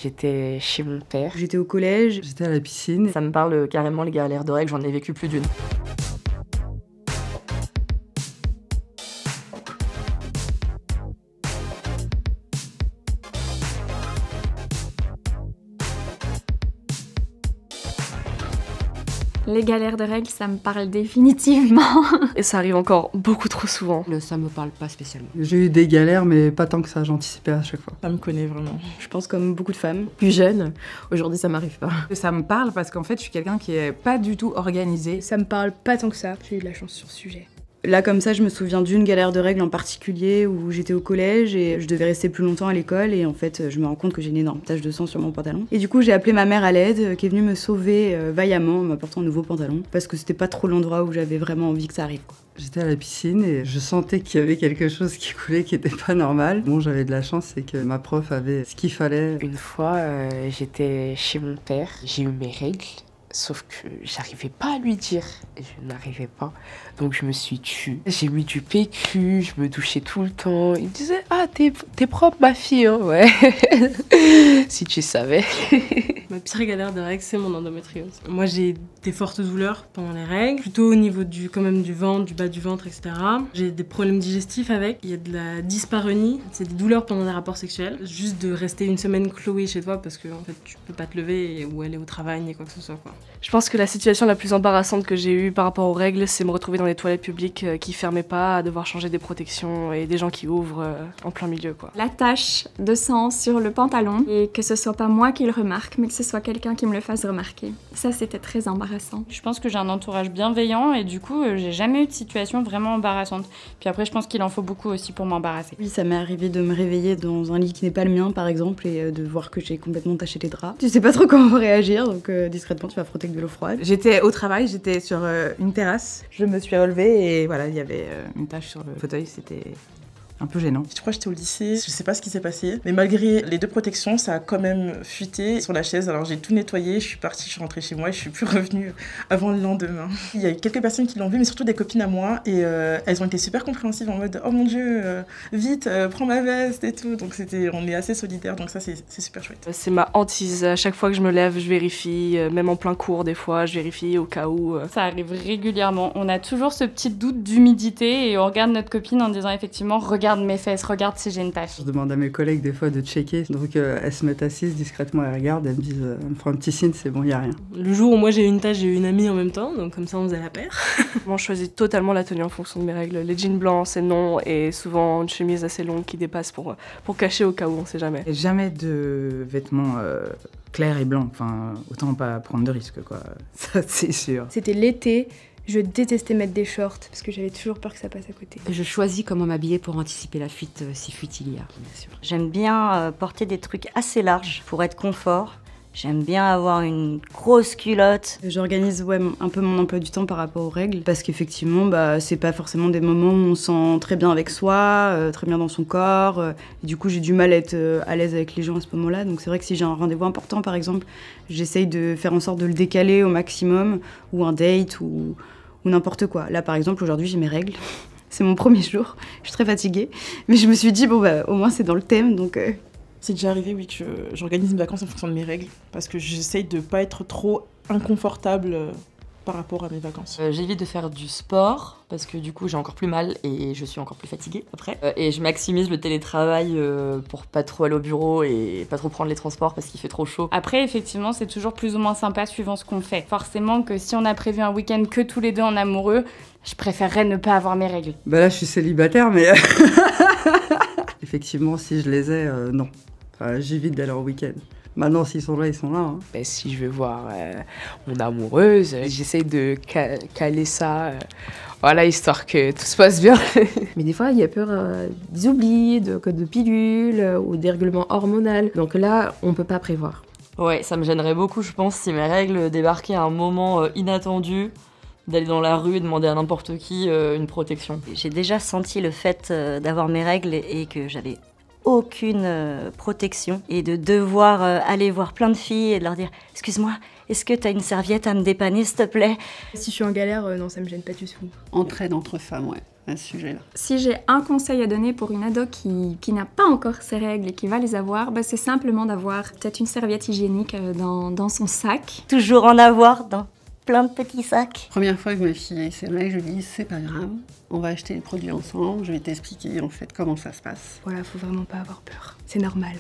J'étais chez mon père. J'étais au collège. J'étais à la piscine. Ça me parle carrément, les galères de règles, j'en ai vécu plus d'une. Les galères de règles, ça me parle définitivement. Et ça arrive encore beaucoup trop souvent. Ça me parle pas spécialement. J'ai eu des galères, mais pas tant que ça, j'anticipais à chaque fois. Ça me connaît vraiment. Je pense comme beaucoup de femmes. Plus jeune, aujourd'hui ça m'arrive pas. Ça me parle parce qu'en fait je suis quelqu'un qui est pas du tout organisé. Ça me parle pas tant que ça, j'ai eu de la chance sur ce sujet. Là, comme ça, je me souviens d'une galère de règles en particulier où j'étais au collège et je devais rester plus longtemps à l'école et en fait, je me rends compte que j'ai une énorme tache de sang sur mon pantalon. Et du coup, j'ai appelé ma mère à l'aide qui est venue me sauver vaillamment en m'apportant un nouveau pantalon parce que c'était pas trop l'endroit où j'avais vraiment envie que ça arrive, quoi. J'étais à la piscine et je sentais qu'il y avait quelque chose qui coulait qui était pas normal. Bon, j'avais de la chance, c'est que ma prof avait ce qu'il fallait. Une fois, j'étais chez mon père. J'ai eu mes règles. Sauf que j'arrivais pas à lui dire, je n'arrivais pas, donc je me suis tue. J'ai mis du PQ, je me douchais tout le temps. Il me disait « Ah, t'es propre ma fille, hein, ouais. » Si tu savais. Ma pire galère de règles, c'est mon endométriose. Moi, j'ai des fortes douleurs pendant les règles, plutôt au niveau quand même du ventre, du bas du ventre, etc. J'ai des problèmes digestifs avec. Il y a de la dyspareunie, c'est des douleurs pendant des rapports sexuels. Juste de rester une semaine clouée chez toi parce que en fait, tu peux pas te lever ou aller au travail ni quoi que ce soit, quoi. Je pense que la situation la plus embarrassante que j'ai eue par rapport aux règles, c'est me retrouver dans les toilettes publiques qui fermaient pas, à devoir changer des protections et des gens qui ouvrent en plein milieu, quoi. La tache de sang sur le pantalon et que ce soit pas moi qui le remarque, mais que ce soit quelqu'un qui me le fasse remarquer. Ça, c'était très embarrassant. Je pense que j'ai un entourage bienveillant et du coup, j'ai jamais eu de situation vraiment embarrassante. Puis après, je pense qu'il en faut beaucoup aussi pour m'embarrasser. Oui, ça m'est arrivé de me réveiller dans un lit qui n'est pas le mien, par exemple, et de voir que j'ai complètement taché les draps. Tu sais pas trop comment réagir, donc discrètement, tu vas frotter avec de l'eau froide. J'étais au travail, j'étais sur une terrasse. Je me suis relevée et voilà, il y avait une tache sur le fauteuil, c'était un peu gênant. Je crois que j'étais au lycée, je sais pas ce qui s'est passé, mais malgré les deux protections, ça a quand même fuité sur la chaise. Alors j'ai tout nettoyé, je suis partie, je suis rentrée chez moi et je suis plus revenue avant le lendemain. Il y a eu quelques personnes qui l'ont vu, mais surtout des copines à moi, et elles ont été super compréhensives en mode « Oh mon Dieu, vite, prends ma veste et tout ». Donc on est assez solidaires, donc ça c'est super chouette. C'est ma hantise, à chaque fois que je me lève, je vérifie, même en plein cours des fois, je vérifie au cas où. Ça arrive régulièrement, on a toujours ce petit doute d'humidité et on regarde notre copine en disant effectivement « Regarde mes fesses, regarde si j'ai une tache ». Je demande à mes collègues des fois de checker, donc elles se mettent assises discrètement, elles regardent, elles me disent, elles me font un petit signe, c'est bon, il y a rien. Le jour où moi j'ai eu une tache, j'ai eu une amie en même temps, donc comme ça on faisait la paire. Moi je choisis totalement la tenue en fonction de mes règles. Les jeans blancs c'est non, et souvent une chemise assez longue qui dépasse pour cacher au cas où, on sait jamais. Et jamais de vêtements clairs et blancs, enfin autant pas prendre de risques, quoi, ça c'est sûr. C'était l'été. Je détestais mettre des shorts parce que j'avais toujours peur que ça passe à côté. Je choisis comment m'habiller pour anticiper la fuite si fuite il y a, bien sûr. J'aime bien porter des trucs assez larges pour être confort. J'aime bien avoir une grosse culotte. J'organise un peu mon emploi du temps par rapport aux règles parce qu'effectivement, c'est pas forcément des moments où on se sent très bien avec soi, très bien dans son corps. Et du coup, j'ai du mal à être à l'aise avec les gens à ce moment-là. Donc c'est vrai que si j'ai un rendez-vous important, par exemple, j'essaye de faire en sorte de le décaler au maximum, ou un date, ou n'importe quoi. Là, par exemple, aujourd'hui, j'ai mes règles. C'est mon premier jour. Je suis très fatiguée. Mais je me suis dit, au moins, c'est dans le thème, donc... C'est déjà arrivé, oui, que j'organise mes vacances en fonction de mes règles, parce que j'essaye de pas être trop inconfortable par rapport à mes vacances. J'évite de faire du sport, parce que du coup j'ai encore plus mal et je suis encore plus fatiguée après. Et je maximise le télétravail pour pas trop aller au bureau et pas trop prendre les transports parce qu'il fait trop chaud. Après, effectivement, c'est toujours plus ou moins sympa suivant ce qu'on fait. Forcément que si on a prévu un week-end que tous les deux en amoureux, je préférerais ne pas avoir mes règles. Bah là, je suis célibataire, mais... Effectivement, si je les ai, non. Enfin, j'évite d'aller en week-end. Maintenant, s'ils sont là, ils sont là. Hein. Ben, si je veux voir mon amoureuse, j'essaye de caler ça, voilà, histoire que tout se passe bien. Mais des fois, il y a peur des oublis, de pilules ou des règlements hormonaux. Donc là, on peut pas prévoir. Ouais, ça me gênerait beaucoup, je pense, si mes règles débarquaient à un moment inattendu, d'aller dans la rue et demander à n'importe qui une protection. J'ai déjà senti le fait d'avoir mes règles et que j'avais aucune protection et de devoir aller voir plein de filles et de leur dire « Excuse-moi, est-ce que t'as une serviette à me dépanner, s'il te plaît ?» Si je suis en galère, non, ça me gêne pas du tout. Entraide entre femmes, ouais. à ce sujet-là. Si j'ai un conseil à donner pour une ado qui n'a pas encore ses règles et qui va les avoir, c'est simplement d'avoir peut-être une serviette hygiénique dans son sac. Toujours en avoir dans plein de petits sacs. Première fois que ma fille a ses règles, je lui dis c'est pas grave, on va acheter les produits ensemble, je vais t'expliquer en fait comment ça se passe. Voilà, faut vraiment pas avoir peur. C'est normal.